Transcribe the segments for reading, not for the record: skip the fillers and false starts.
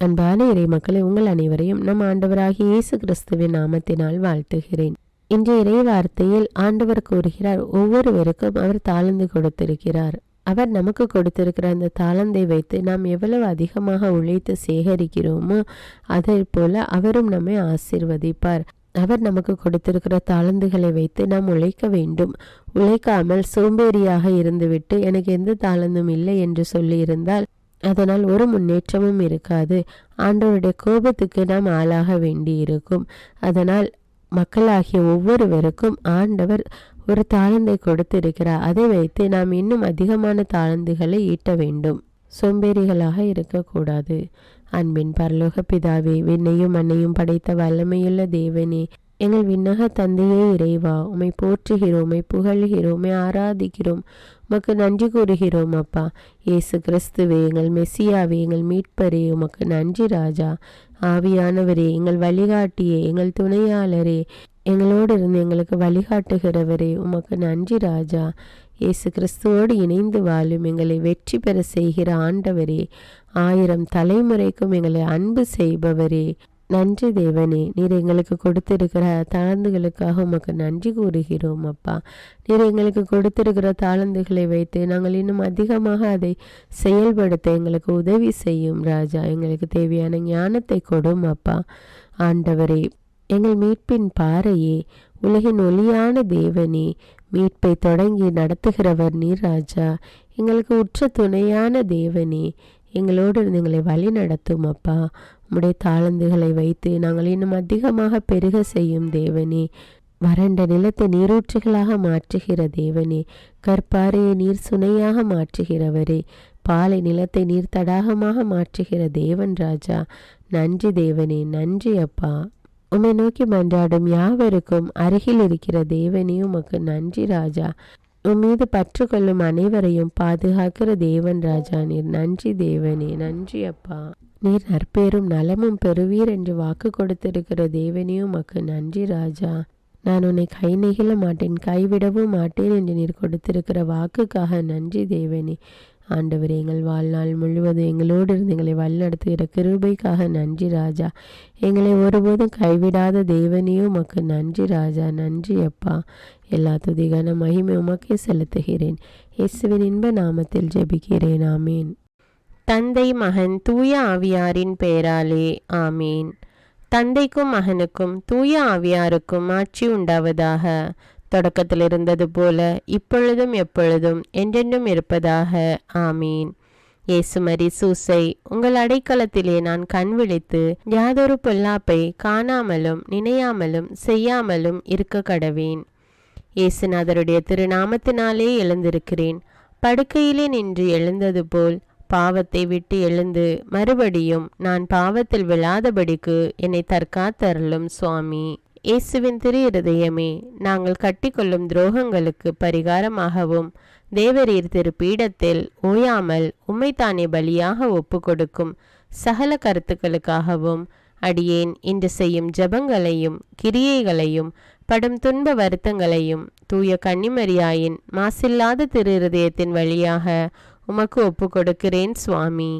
அன்பான இறை மக்களை, உங்கள் அனைவரையும் நம் ஆண்டவராகிய இயேசு கிறிஸ்துவின் நாமத்தினால் வாழ்த்துகிறேன். இன்றைய இறை வார்த்தையில் ஆண்டவர் கூறுகிறார், ஒவ்வொருவருக்கும் அவர் தாளந்து கொடுத்திருக்கிறார். அவர் நமக்கு கொடுத்திருக்கிற அந்த தாளந்தை வைத்து நாம் எவ்வளவு அதிகமாக உழைத்து சேகரிக்கிறோமோ அதே போல அவரும் நம்மை ஆசீர்வதிப்பார். அவர் நமக்கு கொடுத்திருக்கிற தாளந்துகளை வைத்து நாம் உழைக்க வேண்டும். உழைக்காமல் சோம்பேறியாக இருந்துவிட்டு எனக்கு எந்த தாளந்தும் இல்லை என்று சொல்லியிருந்தால் அதனால் ஒரு முன்னேற்றமும் இருக்காது. ஆண்டவருடைய கோபத்துக்கு நாம் ஆளாக வேண்டி இருக்கும். அதனால் மக்களாகிய ஒவ்வொருவருக்கும் ஆண்டவர் ஒரு தாளந்தை கொடுத்திருக்கிறார். அதை வைத்து நாம் இன்னும் அதிகமான தாளந்துகளை ஈட்ட வேண்டும். சோம்பேறிகளாக இருக்கக்கூடாது. அன்பின் பரலோக பிதாவே, விண்ணையும் மண்ணையும் படைத்த வல்லமையுள்ள தேவனே, எங்கள் விண்ணக தந்தையே இறைவா, உம்மை போற்றுகிறோம், உம்மை புகழ்கிறோம், உம்மை ஆராதிக்கிறோம், உமக்கு நன்றி கூறுகிறோம் அப்பா. இயேசு கிறிஸ்துவே, எங்கள் மெசியாவே, எங்கள் மீட்பரே, உமக்கு நன்றி ராஜா. ஆவியானவரே, எங்கள் வழிகாட்டியே, எங்கள் துணையாளரே, எங்களோடு இருந்து எங்களுக்கு வழிகாட்டுகிறவரே, உமக்கு நன்றி ராஜா. இயேசு கிறிஸ்துவோடு இணைந்து வாழும் எங்களை வெற்றி பெற செய்கிற ஆண்டவரே, 1000 தலைமுறைக்கும் எங்களை அன்பு செய்பவரே, நன்றி தேவனே. நீர் எங்களுக்கு கொடுத்திருக்கிற தாளந்துகளுக்காக உமக்கு நன்றி கூறுகிறோம் அப்பா. நீர் எங்களுக்கு கொடுத்திருக்கிற தாளந்துகளை வைத்து நாங்கள் இன்னும் அதிகமாக அதை செயல்படுத்த எங்களுக்கு உதவி செய்யும் ராஜா. எங்களுக்கு தேவையான ஞானத்தை கொடும் அப்பா. ஆண்டவரே, எங்கள் மீட்பின் பாறையே, உலகின் ஒளியான தேவனே, மீட்பை தொடங்கி நடத்துகிறவர் நீர் ராஜா. எங்களுக்கு உற்ற துணையான தேவனே, எங்களோடு எங்களை வழி நடத்தும் அப்பா. உம்முடைய தாளந்துகளை வைத்து நாங்கள் இன்னும் அதிகமாக பெருக செய்யும் தேவனே. வறண்ட நிலத்தை நீரூற்றுகளாக மாற்றுகிற தேவனே, கற்பாறையை நீர் சுனையாக மாற்றுகிறவரே, பாலை நிலத்தை நீர் தடாகமாக மாற்றுகிற தேவன் ராஜா. நன்றி தேவனே, நன்றி அப்பா. உம்மை நோக்கி மன்றாடும் யாவருக்கும் அருகில் இருக்கிற தேவனே, உமக்கு நன்றி ராஜா. உம்மீது பற்று கொள்ளும் அனைவரையும் பாதுகாக்கிற தேவன் ராஜா. நீர் நன்றி தேவனே, நன்றி அப்பா. நீர் நற்பேரும் நலமும் பெறுவீர் என்று வாக்கு கொடுத்திருக்கிற தேவனே, உமக்கு நன்றி ராஜா. நான் உன்னை கை நெகிழ மாட்டேன், கைவிடவும் மாட்டேன் என்று நீர் கொடுத்திருக்கிற வாக்குக்காக நன்றி தேவனே. ஆண்டவரே, எங்கள் வாழ்நாள் முழுவதும் எங்களோடு இருந்து எங்களை வழிநடத்துகிற கிருபைக்காக நன்றி ராஜா. எங்களை ஒருபோதும் கைவிடாத தேவனையும் உமக்கு நன்றி ராஜா. நன்றி அப்பா. எல்லா துதிகான மகிமை உமக்கே செலுத்துகிறேன். இயேசுவின் இன்ப நாமத்தில் ஜெபிக்கிறேன். ஆமீன். தந்தை, மகன், தூய ஆவியாரின் பெயராலே ஆமீன். தந்தைக்கும் மகனுக்கும் தூய ஆவியாருக்கும் ஆட்சி உண்டாவதாக. தொடக்கத்தில் இருந்தது போல இப்பொழுதும் எப்பொழுதும் என்றென்றும் இருப்பதாக ஆமீன். இயேசுமரி சூசை, உங்கள் அடைக்கலத்திலே நான் கண் விழித்து யாதொரு பொல்லாப்பை காணாமலும் நினையாமலும் செய்யாமலும் இருக்க கடவேன். இயேசுநாதருடைய திருநாமத்தினாலே எழுந்திருக்கிறேன். படுக்கையிலே நின்று எழுந்தது போல் பாவத்தை விட்டு எழுந்து மறுபடியும் நான் பாவத்தில் விழாதபடிக்கு என்னை தற்காத்தருளும் சுவாமி. இயேசுவின் திரு இருதயமே, நாங்கள் கட்டிக்கொள்ளும் துரோகங்களுக்கு பரிகாரமாகவும் தேவரீர் திரு பீடத்தில் ஓயாமல் உம்மைத்தானே பலியாக ஒப்பு கொடுக்கும் சகல கருத்துக்களுக்காகவும் அடியேன் இன்று செய்யும் ஜபங்களையும் கிரியைகளையும் படும் துன்ப வருத்தங்களையும் தூய கன்னிமரியாயின் மாசில்லாத திரு இருதயத்தின் வழியாக உமக்கு ஒப்பு கொடுக்கிறேன் சுவாமி.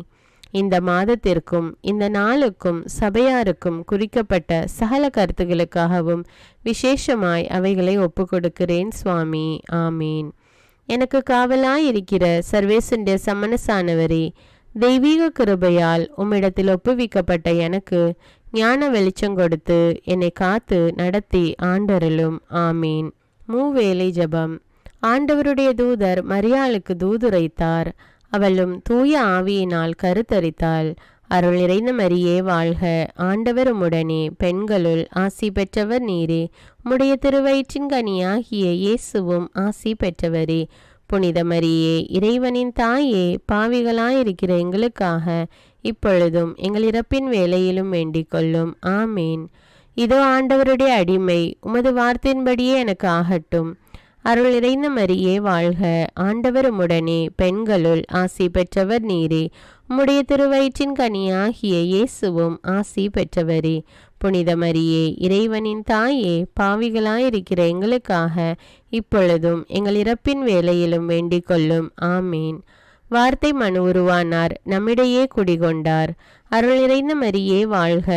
இந்த மாதத்திற்கும் இந்த நாளுக்கும் சபையாருக்கும் குறிக்கப்பட்ட சகல கருத்துகளுக்காகவும் விசேஷமாய் அவைகளை ஒப்பு கொடுக்கிறேன் சுவாமி. ஆமீன். எனக்கு காவலாயிருக்கிற சர்வேசுடைய சமனசானவரே, தெய்வீக கிருபையால் உம்மிடத்தில் ஒப்புவிக்கப்பட்ட எனக்கு ஞான வெளிச்சம் கொடுத்து என்னை காத்து நடத்தி ஆண்டருளும். ஆமீன். மூவேளை ஜபம். ஆண்டவருடைய தூதர் மரியாளுக்கு தூதுரைத்தார். அவளும் தூய ஆவியினால் கருத்தரித்தாள். அருள் நிறைந்த மரியே வாழ்க, ஆண்டவர் உம்முடனே, பெண்களுள் ஆசி பெற்றவர் நீரே, உம்முடைய திருவயிற்றின் கனியாகிய இயேசுவும் ஆசி பெற்றவரே. புனித மரியே, இறைவனின் தாயே, பாவிகளாயிருக்கிற எங்களுக்காக இப்பொழுதும் எங்கள் இறப்பின் வேளையிலும் வேண்டிக் கொள்ளும். ஆமீன். இதோ ஆண்டவருடைய அடிமை, உமது வார்த்தையின்படியே எனக்கு ஆகட்டும். அருள் நிறைந்த மரியே வாழ்க, ஆண்டவர் உம்முடனே, பெண்களுள் ஆசி பெற்றவர் நீரே, உம்முடைய திருவயிற்றின் கனியாகிய இயேசுவும் ஆசி பெற்றவரே. புனித மரியே, இறைவனின் தாயே, பாவிகளாயிருக்கிற எங்களுக்காக இப்பொழுதும் எங்கள் இறப்பின் வேளையிலும் வேண்டிக் கொள்ளும். ஆமீன். வார்த்தை மனு உருவானார், நம்மிடையே குடிகொண்டார். அருள் நிறைந்த மரியே வாழ்க,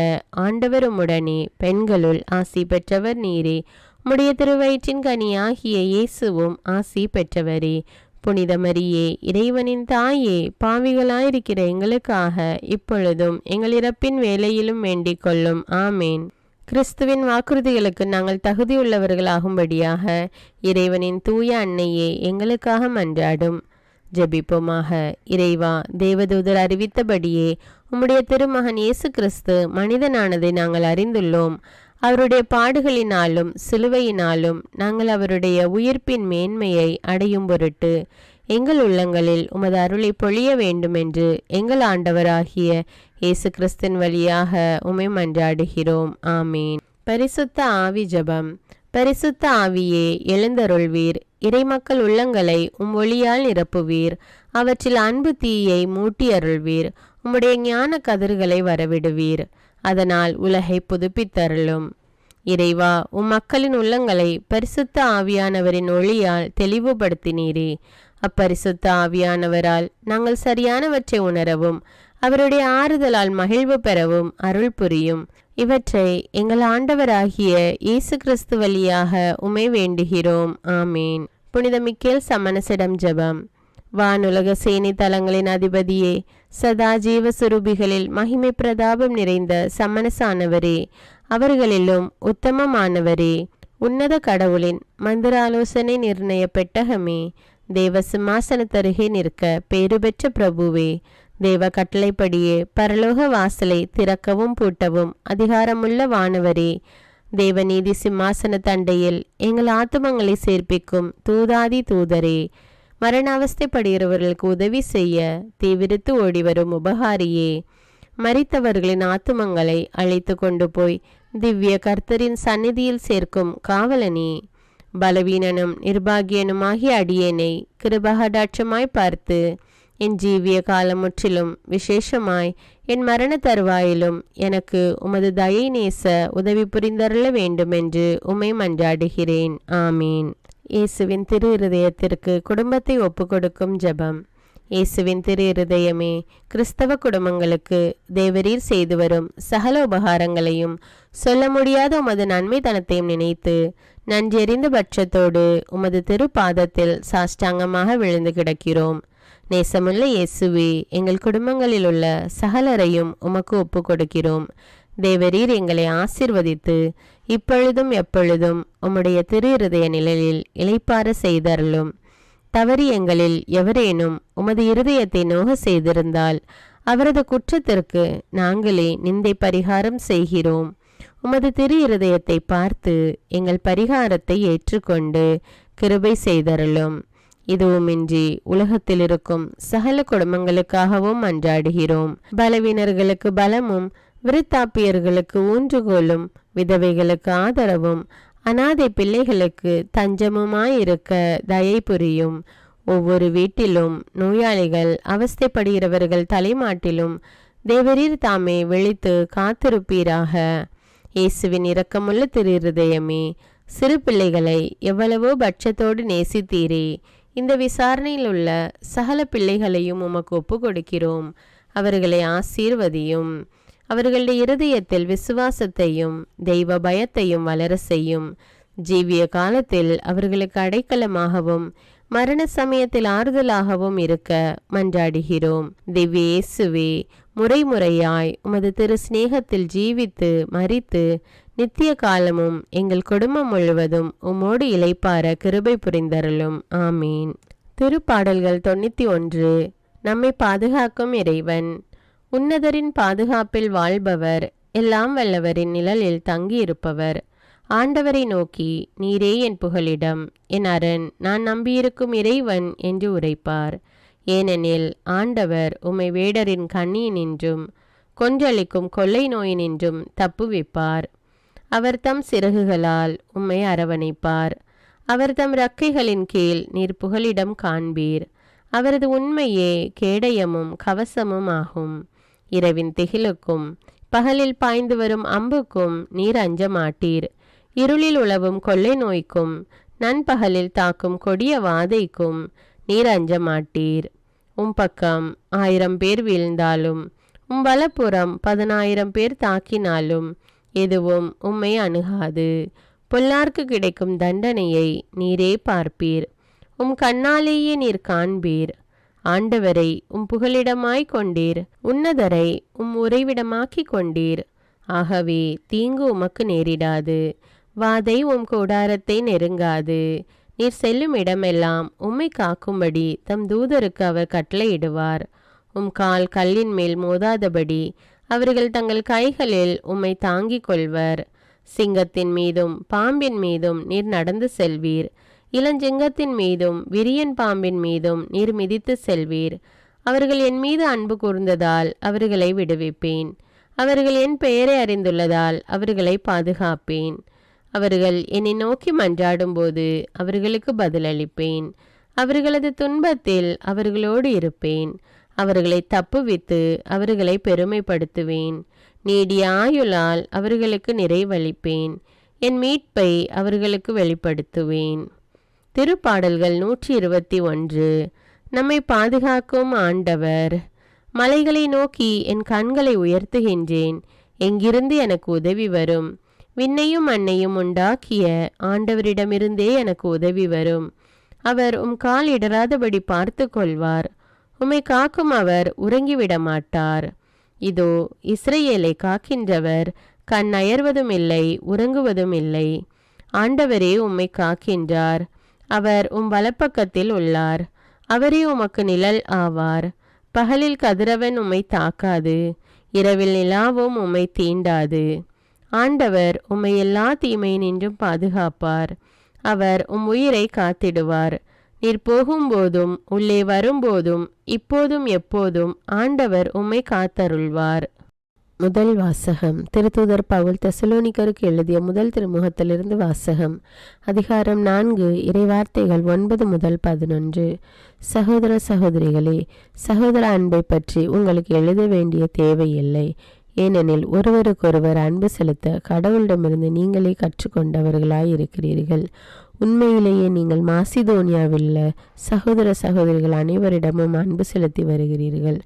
ஆண்டவர் உம்முடனே, பெண்களுள் ஆசி பெற்றவர் நீரே. உம்முடைய திருவயிற்றின் கனியாகிய இயேசுவும் ஆசி பெற்றவரே. புனித மரியே, இறைவனின் தாயே, பாவிகளாயிருக்கிற எங்களுக்காக இப்பொழுதும் எங்கள் இறப்பின் வேளையிலும் வேண்டிக் கொள்ளும். ஆமேன். கிறிஸ்துவின் வாக்குறுதிகளுக்கு நாங்கள் தகுதியுள்ளவர்களாகும்படியாக இறைவனின் தூய அன்னையே எங்களுக்காக மன்றாடும். ஜெபிப்போமாக. இறைவா, தேவதூதர் அறிவித்தபடியே உம்முடைய திருமகன் இயேசு கிறிஸ்து மனிதனானதை நாங்கள் அறிந்துள்ளோம். அவருடைய பாடுகளினாலும் சிலுவையினாலும் நாங்கள் அவருடைய உயிர்ப்பின் மேன்மையை அடையும் பொருட்டு எங்கள் உள்ளங்களில் உமது அருளை பொழிய வேண்டுமென்று எங்கள் ஆண்டவராகிய இயேசு கிறிஸ்தின் வழியாக உம்மை மன்றாடுகிறோம். ஆமீன். பரிசுத்த ஆவி ஜெபம். பரிசுத்த ஆவியே, எழுந்தருள்வீர். இறைமக்கள் உள்ளங்களை ஒளியால் நிரப்புவீர். அவற்றில் அன்பு தீயை மூட்டி அருள்வீர். உம்முடைய ஞான கதிர்களை வரவிடுவீர். அதனால் உலகை புதுப்பித்தருளும். இறைவா, மக்களின் உள்ளங்களை பரிசுத்த ஆவியானவரின் ஒளியால் தெளிவுபடுத்தினீரே. அப்பரிசுத்த ஆவியானவரால் நாங்கள் சரியானவற்றை உணரவும் அவருடைய ஆறுதலால் மகிழ்வு பெறவும் அருள் புரியும். இவற்றை எங்கள் ஆண்டவராகிய இயேசு கிறிஸ்து வழியாக உம்மை வேண்டுகிறோம். ஆமீன். புனித மிக்கேல் சமணசிடம் ஜெபம். வானுலக சேனை தலங்களின் அதிபதியே, சதா ஜீவ சுரூபிகளில் மகிமை பிரதாபம் நிறைந்த சமணசானவரே, அவர்களிலும் உத்தமமானவரே, உன்னத கடவுளின் மந்திர ஆலோசனை நிர்ணய பெட்டகமே, தேவ சிம்மாசனத்தருகே நிற்க பேறு பெற்ற பிரபுவே, தேவ கட்டளைப்படியே பரலோக வாசலை திறக்கவும் பூட்டவும் அதிகாரமுள்ள வானவரே, தேவநீதி சிம்மாசன தண்டையில் எங்கள் ஆத்துமங்களை சேர்ப்பிக்கும் தூதாதி தூதரே, மரண அவஸ்தைப்படுகிறவர்களுக்கு உதவி செய்ய தீவிரித்து ஓடிவரும் உபகாரியே, மரித்தவர்களின் ஆத்துமங்களை அழைத்து கொண்டு போய் திவ்ய கர்த்தரின் சந்நிதியில் சேர்க்கும் காவலனே, பலவீனனும் நிர்பாகியனுமாகிய அடியேனை கிருபகடாட்சமாய் பார்த்து என் ஜீவிய காலம் முற்றிலும் விசேஷமாய் என் மரண தருவாயிலும் எனக்கு உமது தயை நேச உதவி புரிந்தருள வேண்டுமென்று உம்மை மன்றாடுகிறேன். ஆமீன். இயேசுவின் திரு இருதயத்திற்கு குடும்பத்தை ஒப்புக்கொடுக்கும் ஜெபம். இயேசுவின் திரு இருதயமே, கிறிஸ்தவ குடும்பங்களுக்கு தேவரீர் செய்து வரும் சகல உபகாரங்களையும் சொல்ல முடியாத உமது நன்மைத்தனத்தையும் நினைத்து நன்றெறிந்த பட்சத்தோடு உமது திரு பாதத்தில் சாஷ்டாங்கமாக விழுந்து கிடக்கிறோம். நேசமுள்ள இயேசுவே, எங்கள் குடும்பங்களில் உள்ள சகலரையும் உமக்கு ஒப்பு கொடுக்கிறோம். தேவரீர் எங்களை ஆசிர்வதித்து இப்பொழுதும் எப்பொழுதும் உம்முடைய திரு இருதய நிழலில் இளைப்பாற செய்தருளும். தவறி எங்களில் எவரேனும் உமது இருதயத்தை நோக செய்திருந்தால் அவரது குற்றத்திற்கு நாங்களே நிந்தை பரிகாரம் செய்கிறோம். உமது திரு இருதயத்தை பார்த்து எங்கள் பரிகாரத்தை ஏற்றுக்கொண்டு கிருபை செய்தருளும். இதுவுமின்றி உலகத்தில் இருக்கும் சகல குடும்பங்களுக்காகவும் மன்றாடுகிறோம். பலவீனர்களுக்கு பலமும், விருத்தாப்பியர்களுக்கு ஊன்றுகோலும், விதவைகளுக்கு ஆதரவும், அனாதை பிள்ளைகளுக்கு தஞ்சமுமாயிருக்க தயை புரியும். ஒவ்வொரு வீட்டிலும் நோயாளிகள் அவஸ்தைப்படுகிறவர்கள் தலைமாட்டிலும் தேவரீர் தாமே விழித்து காத்திருப்பீராக. இயேசுவின் இரக்கமுள்ள திரு இருதயமே, சிறு பிள்ளைகளை எவ்வளவோ பட்சத்தோடு நேசித்தீரே. இந்த விசாரணையில் உள்ள சகல பிள்ளைகளையும் உமக்கு ஒப்பு கொடுக்கிறோம். அவர்களை ஆசீர்வதியும். அவர்களுடைய இருதயத்தில் விசுவாசத்தையும் தெய்வ பயத்தையும் வளர செய்யும். ஜீவிய காலத்தில் அவர்களுக்கு அடைக்கலமாகவும் மரண சமயத்தில் ஆறுதலாகவும் இருக்க மன்றாடுகிறோம். திவ்ய இயேசுவே, முறைமுறையாய் உமது திரு சிநேகத்தில் ஜீவித்து மரித்து நித்திய காலமும் எங்கள் குடும்பம் முழுவதும் உம்மோடு இளைப்பார கிருபை புரிந்தருளும். ஆமீன். திருப்பாடல்கள் 91. நம்மை பாதுகாக்கும் இறைவன். உன்னதரின் பாதுகாப்பில் வாழ்பவர், எல்லாம் வல்லவரின் நிழலில் தங்கியிருப்பவர். ஆண்டவரை நோக்கி, நீரே என் புகலிடம், என் அரண், நான் நம்பியிருக்கும் இறைவன் என்று உரைப்பார். ஏனெனில் ஆண்டவர் உம்மை வேடரின் கண்ணியினின்றும் கொன்றளிக்கும் கொள்ளை நோயினின்றும் தப்புவிப்பார். அவர் தம் சிறகுகளால் உம்மை அரவணைப்பார். அவர் தம் இறக்கைகளின் கீழ் நீர் புகலிடம் காண்பீர். அவரது உண்மையே கேடயமும் கவசமும் ஆகும். இரவின் திகிலுக்கும் பகலில் பாய்ந்து வரும் அம்புக்கும் நீர் அஞ்ச மாட்டீர். இருளில் உலவும் கொள்ளை நோய்க்கும் நண்பகலில் தாக்கும் கொடிய வாதைக்கும் நீர் அஞ்ச மாட்டீர். உம் பக்கம் 1000 பேர் வீழ்ந்தாலும் உம் வலப்புறம் 10,000 பேர் தாக்கினாலும் எதுவும் உம்மை அணுகாது. பொல்லார்க்கு கிடைக்கும் தண்டனையை நீரே பார்ப்பீர். உம் கண்ணாலேயே நீர் காண்பீர். ஆண்டவரை உம் புகலிடமாய் கொண்டீர். உன்னதரை உம் உறைவிடமாக்கி கொண்டீர். ஆகவே தீங்கு உமக்கு நேரிடாது. வாதை உம் கூடாரத்தை நெருங்காது. நீர் செல்லும் இடமெல்லாம் உம்மை காக்கும்படி தம் தூதருக்கு அவர் கட்டளையிடுவார். உம் கால் கல்லின் மேல் மோதாதபடி அவர்கள் தங்கள் கைகளில் உம்மை தாங்கிக் கொள்வர். சிங்கத்தின் மீதும் பாம்பின் மீதும் நீர் நடந்து செல்வீர். இளஞ்சிங்கத்தின் மீதும் விரியன் பாம்பின் மீதும் நீர் மிதித்து செல்வீர். அவர்கள் என் மீது அன்பு கூர்ந்ததால் அவர்களை விடுவிப்பேன். அவர்கள் என் பெயரை அறிந்துள்ளதால் அவர்களை பாதுகாப்பேன். அவர்கள் என்னை நோக்கி மன்றாடும்போது அவர்களுக்கு பதிலளிப்பேன். அவர்களது துன்பத்தில் அவர்களோடு இருப்பேன். அவர்களை தப்புவித்து அவர்களை பெருமைப்படுத்துவேன். நீடிய ஆயுளால் அவர்களுக்கு நிறைவளிப்பேன். என் மீட்பை அவர்களுக்கு வெளிப்படுத்துவேன். திருப்பாடல்கள் 121. நம்மை பாதுகாக்கும் ஆண்டவர். மலைகளை நோக்கி என் கண்களை உயர்த்துகின்றேன். எங்கிருந்து எனக்கு உதவி வரும்? விண்ணையும் மண்ணையும் உண்டாக்கிய ஆண்டவரிடமிருந்தே எனக்கு உதவி வரும். அவர் உம் கால் இடராதபடி பார்த்து கொள்வார். உம்மை காக்கும் அவர் உறங்கிவிட மாட்டார். இதோ இஸ்ரவேலை காக்கின்றவர் கண் அயர்வதும் இல்லை, உறங்குவதும் இல்லை. ஆண்டவரே உம்மை காக்கின்றார். அவர் உம் வலப்பக்கத்தில் உள்ளார். அவரே உமக்கு நிழல் ஆவார். பகலில் கதிரவன் உம்மை தாக்காது, இரவில் நிலாவும் உம்மை தீண்டாது. ஆண்டவர் உம்மை எல்லா தீமையினின்றும் பாதுகாப்பார். அவர் உம் உயிரை காத்திடுவார். நீர் போகும்போதும் உள்ளே வரும்போதும் இப்போதும் எப்போதும் ஆண்டவர் உம்மை காத்தருள்வார். முதல் வாசகம். திருத்தூதர் பவுல் தெசலோனிக்கருக்கு எழுதிய முதல் திருமுகத்திலிருந்து வாசகம். அதிகாரம் 4, இறைவார்த்தைகள் 9 முதல் 11. சகோதர சகோதரிகளே, சகோதர அன்பை பற்றி உங்களுக்கு எழுத வேண்டிய தேவையில்லை. ஏனெனில் ஒருவருக்கொருவர் அன்பு செலுத்த கடவுளிடமிருந்து நீங்களே கற்றுக்கொண்டவர்களாய் இருக்கிறீர்கள். உண்மையிலேயே நீங்கள் மாசிதோனியாவில் சகோதர சகோதரிகள் அனைவரிடமும் அன்பு செலுத்தி வருகிறீர்கள்.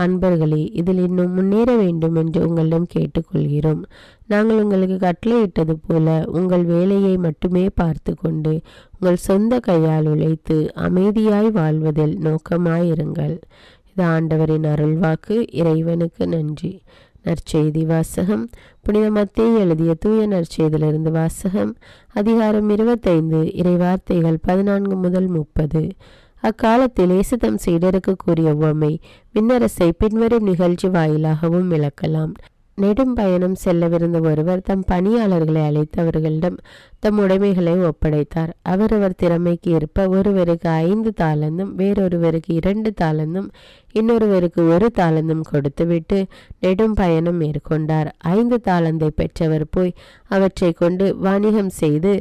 அன்பர்களே, இதில் இன்னும் முன்னேற வேண்டும் என்று உங்களிடம் கேட்டுக்கொள்கிறோம். நாங்கள் உங்களுக்கு கட்டளையிட்டது போல உங்கள் வேலையை மட்டுமே பார்த்து கொண்டு உங்கள் சொந்த கையால் உழைத்து அமைதியாய் வாழ்வதில் நோக்கமாயிருங்கள். இது ஆண்டவரின் அருள்வாக்கு. இறைவனுக்கு நன்றி. நற்செய்தி வாசகம். புனித மத்தேயு எழுதிய தூய நற்செய்தியிலிருந்து வாசகம். அதிகாரம் 25, இறைவார்த்தைகள் 14 முதல் 30. அக்காலத்தில் இயேசு தம் சீடருக்கு கூறிய உவமை விண்ணரசை பின்வரும் நிகழ்ச்சி வாயிலாகவும் விளக்கலாம். நெடும் பயணம் செல்லவிருந்த ஒருவர் தம் பணியாளர்களை அழைத்து அவர்களிடம் தம் உடைமைகளை ஒப்படைத்தார். அவரவர் திறமைக்கு ஏற்ப ஒருவருக்கு 5 தாலந்தும் வேறொருவருக்கு 2 தாலந்தும் இன்னொருவருக்கு 1 தாலந்தும் கொடுத்துவிட்டு நெடும் பயணம் மேற்கொண்டார். 5 தாலந்தை பெற்றவர் போய் அவற்றை கொண்டு வாணிகம் செய்து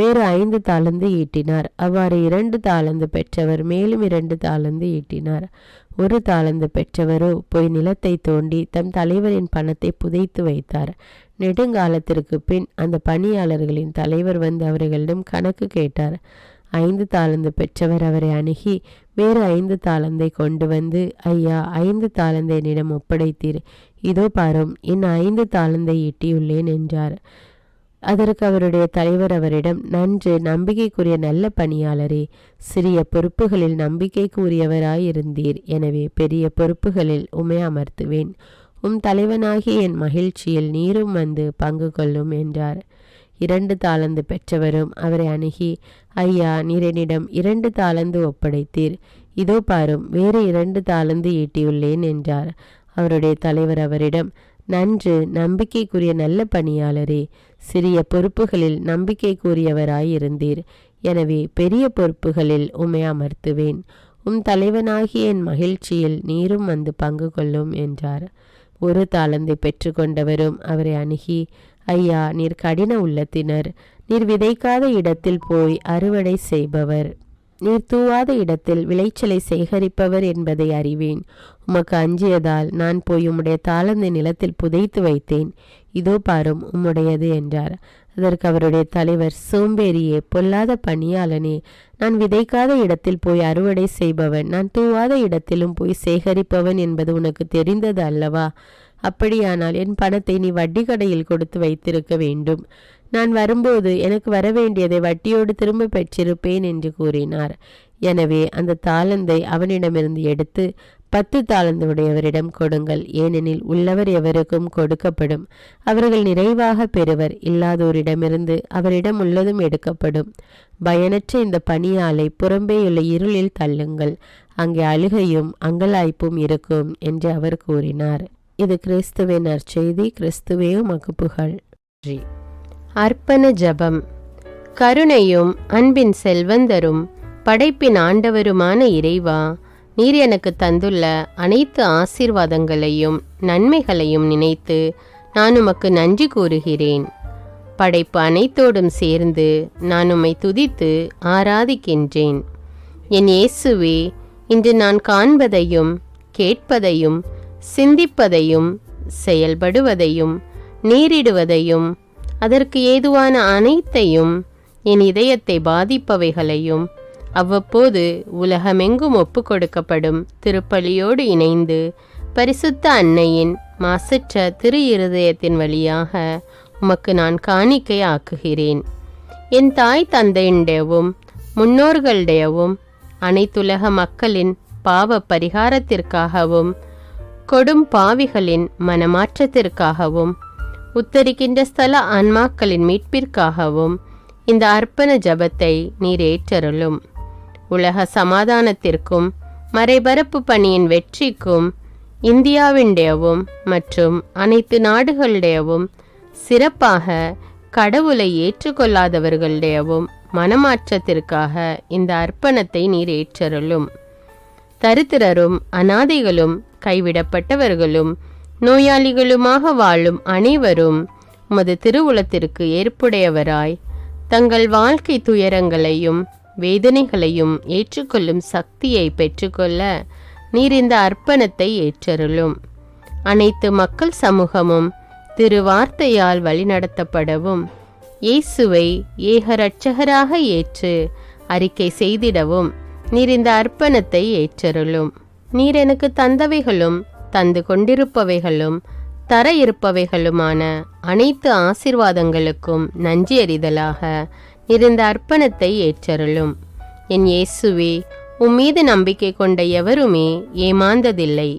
வேறு 5 தாலந்து ஈட்டினார். அவ்வாறு 2 தாலந்து பெற்றவர் மேலும் 2 தாலந்து ஈட்டினார். 1 தாலந்து பெற்றவரோ போய் நிலத்தை தோண்டி தம் தலைவரின் பணத்தை புதைத்து வைத்தார். நெடுங்காலத்திற்கு பின் அந்த பணியாளர்களின் தலைவர் வந்து அவர்களிடம் கணக்கு கேட்டார். 5 தாலந்து பெற்றவர் அவரை அணுகி வேறு 5 தாலந்தை கொண்டு வந்து, ஐயா, 5 தாலந்தை என்னிடம் ஒப்படைத்தீர். இதோ பாரும், என் 5 தாலந்தை ஈட்டியுள்ளேன் என்றார். அதற்கு அவருடைய தலைவர் அவரிடம், நன்று, நம்பிக்கைக்குரிய நல்ல பணியாளரே, சிறிய பொறுப்புகளில் நம்பிக்கைக்கு உரியவராயிருந்தீர். எனவே பெரிய பொறுப்புகளில் உம்மை அமர்த்துவேன். உம் தலைவனாகிய என் மகிழ்ச்சியில் நீரும் வந்து பங்கு கொள்ளும் என்றார். 2 தாலந்து பெற்றவரும் அவரை அணுகி, ஐயா, நீர் என்னிடம் 2 தாலந்து ஒப்படைத்தீர். இதோ பாரும், வேறு 2 தாலந்து ஈட்டியுள்ளேன் என்றார். அவருடைய தலைவர் அவரிடம், நன்று, நம்பிக்கைக்குரிய நல்ல பணியாளரே, சிறிய பொறுப்புகளில் நம்பிக்கைக்குரியவராயிருந்தீர். எனவே பெரிய பொறுப்புகளில் உம்மை அமர்த்துவேன். உம் தலைவனாகிய என் மகிழ்ச்சியில் நீரும் வந்து பங்கு கொள்ளும் என்றார். 1 தாலந்தை பெற்றுக்கொண்டவரும் அவரை அணுகி, ஐயா, நீர் கடின உள்ளத்தினர், நீர் விதைக்காத இடத்தில் போய் அறுவடை செய்பவர். நீர் தூவாத இடத்தில் விளைச்சலை சேகரிப்பவர் என்பதை அறிவேன். உமக்கு அஞ்சியதால் நான் போய் உம்முடைய தாளந்தை நிலத்தில் புதைத்து வைத்தேன். இதோ பாரும், உம்முடையது என்றார். அதற்கு அவருடைய தலைவர், சோம்பேறியே, பொல்லாத பணியாளனே, நான் விதைக்காத இடத்தில் போய் அறுவடை செய்பவன், நான் தூவாத இடத்திலும் போய் சேகரிப்பவன் என்பது உனக்கு தெரிந்தது அல்லவா? அப்படியானால் என் பணத்தை நீ வட்டி கடையில் கொடுத்து வைத்திருக்க வேண்டும். நான் வரும்போது எனக்கு வரவேண்டியதை வட்டியோடு திரும்ப பெற்றிருப்பேன் என்று கூறினார். எனவே அந்த தாளந்தை அவனிடமிருந்து எடுத்து 10 தாளந்து உடையவரிடம் கொடுங்கள். ஏனெனில் உள்ளவர் எவருக்கும் கொடுக்கப்படும், அவர்கள் நிறைவாக பெறுவர். இல்லாதோரிடமிருந்து அவரிடம் உள்ளதும் எடுக்கப்படும். பயனற்ற இந்த பணியாளை புறம்பேயுள்ள இருளில் தள்ளுங்கள், அங்கே அழுகையும் அங்கலாய்ப்பும் இருக்கும் என்று அவர் கூறினார். இது கிறிஸ்துவின் நற்செய்தி. கிறிஸ்துவே உமக்கு புகழ். அர்ப்பண ஜெபம். கருணையும் அன்பின் செல்வந்தரும் படைப்பின் ஆண்டவருமான இறைவா, நீர் எனக்கு தந்துள்ள அனைத்து ஆசீர்வாதங்களையும் நன்மைகளையும் நினைத்து நான் உமக்கு நன்றி கூறுகிறேன். படைப்பு அனைத்தோடும் சேர்ந்து நான் உம்மை துதித்து ஆராதிக்கின்றேன். என் இயேசுவே, இன்று நான் காண்பதையும் கேட்பதையும் சிந்திப்பதையும் செயல்படுவதையும் நேரிடுவதையும் அதற்கு ஏதுவான அனைத்தையும் என் இதயத்தை பாதிப்பவைகளையும் அவ்வப்போது உலகமெங்கும் ஒப்பு கொடுக்கப்படும் திருப்பலியோடு இணைந்து பரிசுத்த அன்னையின் மாசற்ற திரு இருதயத்தின் வழியாக உமக்கு நான் காணிக்கை ஆக்குகிறேன். என் தாய் தந்தையுடையவும் முன்னோர்களுடையவும் அனைத்துலக மக்களின் பாவ பரிகாரத்திற்காகவும் கொடும் பாவிகளின் மனமாற்றத்திற்காகவும் உத்தரிக்கின்ற ஸ்தல ஆன்மாக்களின் மீட்பிற்காகவும் இந்த அர்ப்பண ஜபத்தை நீர் ஏற்றருளும். உலக சமாதானத்திற்கும் மறைபரப்பு பணியின் வெற்றிக்கும் இந்தியாவின்டையவும் மற்றும் அனைத்து நாடுகளுடையவும் சிறப்பாக கடவுளை ஏற்றுக்கொள்ளாதவர்களுடையவும் மனமாற்றத்திற்காக இந்த அர்ப்பணத்தை நீர் ஏற்றருளும். தரித்திரரும் அனாதைகளும் கைவிடப்பட்டவர்களும் நோயாளிகளுமாக வாழும் அனைவரும் உமது திருவுளத்திற்கு ஏற்புடையவராய் தங்கள் வாழ்க்கை துயரங்களையும் வேதனைகளையும் ஏற்றுக்கொள்ளும் சக்தியை பெற்றுக்கொள்ள நீர் இந்த அர்ப்பணத்தை ஏற்றருளும். அனைத்து மக்கள் சமூகமும் திருவார்த்தையால் வழிநடத்தப்படவும் இயேசுவை ஏக இரட்சகராக ஏற்று அறிக்கை செய்திடவும் நீர் இந்த அர்ப்பணத்தை ஏற்றருளும். நீர் எனக்கு தந்தவைகளும் தந்து கொண்டிருப்பவைகளும் தர இருப்பவைகளுமான அனைத்து ஆசீர்வாதங்களுக்கும் நன்றி அறிதலாக நீர் இந்த அர்ப்பணத்தை ஏற்றருளும். என் இயேசுவே, உம்மீது நம்பிக்கை கொண்ட எவருமே ஏமாந்ததில்லை.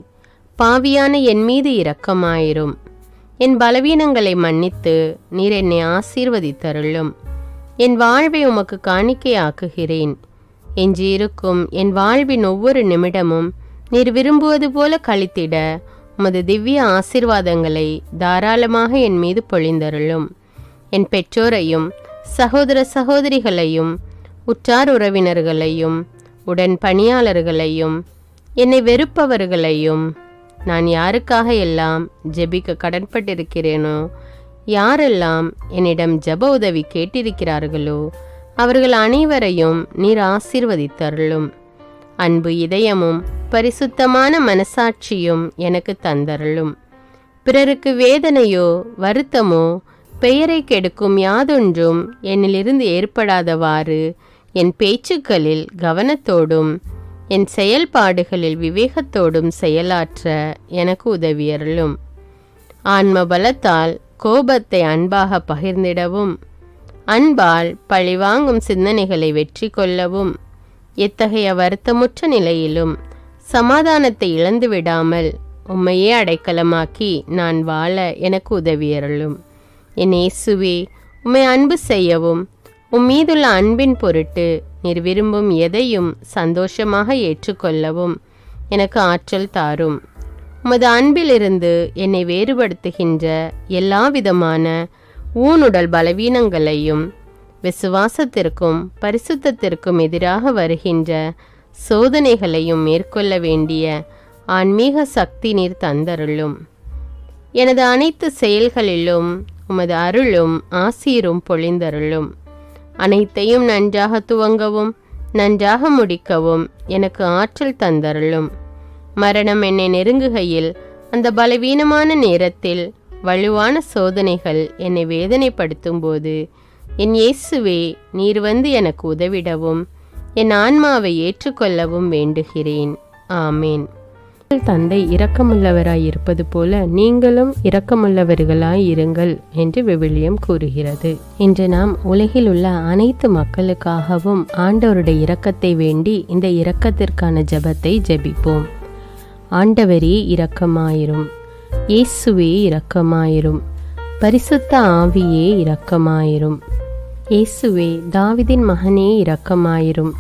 பாவியான என் மீது இரக்கமாயிரும். என் பலவீனங்களை மன்னித்து நீர் என்னை ஆசீர்வதித்தருளும். என் வாழ்வை உமக்கு காணிக்கையாக்குகிறேன். எஞ்சியிருக்கும் என் வாழ்வின் ஒவ்வொரு நிமிடமும் நீர் விரும்புவது போல கழித்திட உமது திவ்ய ஆசீர்வாதங்களை தாராளமாக என் மீது பொழிந்தருளும். என் பெற்றோரையும் சகோதர சகோதரிகளையும் உற்றார் உறவினர்களையும் உடன் பணியாளர்களையும் என்னை வெறுப்பவர்களையும் நான் யாருக்காக எல்லாம் ஜெபிக்க கடன்பட்டிருக்கிறேனோ, யாரெல்லாம் என்னிடம் ஜெப உதவி கேட்டிருக்கிறார்களோ அவர்கள் அனைவரையும் நீர் ஆசீர்வதித்தருளும். அன்பு இதயமும் பரிசுத்தமான மனசாட்சியும் எனக்கு தந்தருளும். பிறருக்கு வேதனையோ வருத்தமோ பெயரை கெடுக்கும் யாதொன்றும் என்னிலிருந்து ஏற்படாதவாறு என் பேச்சுக்களில் கவனத்தோடும் என் செயல்பாடுகளில் விவேகத்தோடும் செயலாற்ற எனக்கு உதவியருளும். ஆன்ம பலத்தால் கோபத்தை அன்பாக பகிர்ந்திடவும் அன்பால் பழிவாங்கும் சிந்தனைகளை வெற்றி கொள்ளவும் எத்தகைய வருத்தமுற்ற நிலையிலும் சமாதானத்தை இழந்து விடாமல் உம்மையே அடைக்கலமாக்கி நான் வாழ எனக்கு உதவியருளும். என் இயேசுவே, உம்மை அன்பு செய்யவும் உம்மீதுள்ள அன்பின் பொருட்டு நீர் விரும்பும் எதையும் சந்தோஷமாக ஏற்றுக்கொள்ளவும் எனக்கு ஆற்றல் தாரும். உமது அன்பிலிருந்து என்னை வேறுபடுத்துகின்ற எல்லா விதமான ஊனுடல் பலவீனங்களையும் விசுவாசத்திற்கும் பரிசுத்தத்திற்கும் எதிராக வருகின்ற சோதனைகளையும் மேற்கொள்ள வேண்டிய ஆன்மீக சக்தி நீர் தந்தருளும். எனது அனைத்து செயல்களிலும் உமது அருளும் ஆசீரும் பொழிந்தருளும். அனைத்தையும் நன்றாக துவங்கவும் நன்றாக முடிக்கவும் எனக்கு ஆற்றல் தந்தருளும். மரணம் என்னை நெருங்குகையில், அந்த பலவீனமான நேரத்தில் வலுவான சோதனைகள் என்னை வேதனைப்படுத்தும் போது, என் இயேசுவே, நீர் வந்து எனக்கு உதவிடவும் என் ஆன்மாவை ஏற்றுக்கொள்ளவும் வேண்டுகிறேன். ஆமேன். தந்தை இரக்கமுள்ளவராய் இருப்பது போல நீங்களும் இரக்கமுள்ளவர்களாய் இருங்கள் என்று விவிலியம் கூறுகிறது. இன்று நாம் உலகில் உள்ள அனைத்து மக்களுக்காகவும் ஆண்டவருடைய இரக்கத்தை வேண்டி இந்த இரக்கத்திற்கான ஜெபத்தை ஜெபிப்போம். ஆண்டவரே இரக்கமாயிரும், இயேசுவே இரக்கமாயிரும், பரிசுத்த ஆவியே இரக்கமாயிரும். இயேசுவே, தாவீதின் மகனே இரக்கமாயிரும்,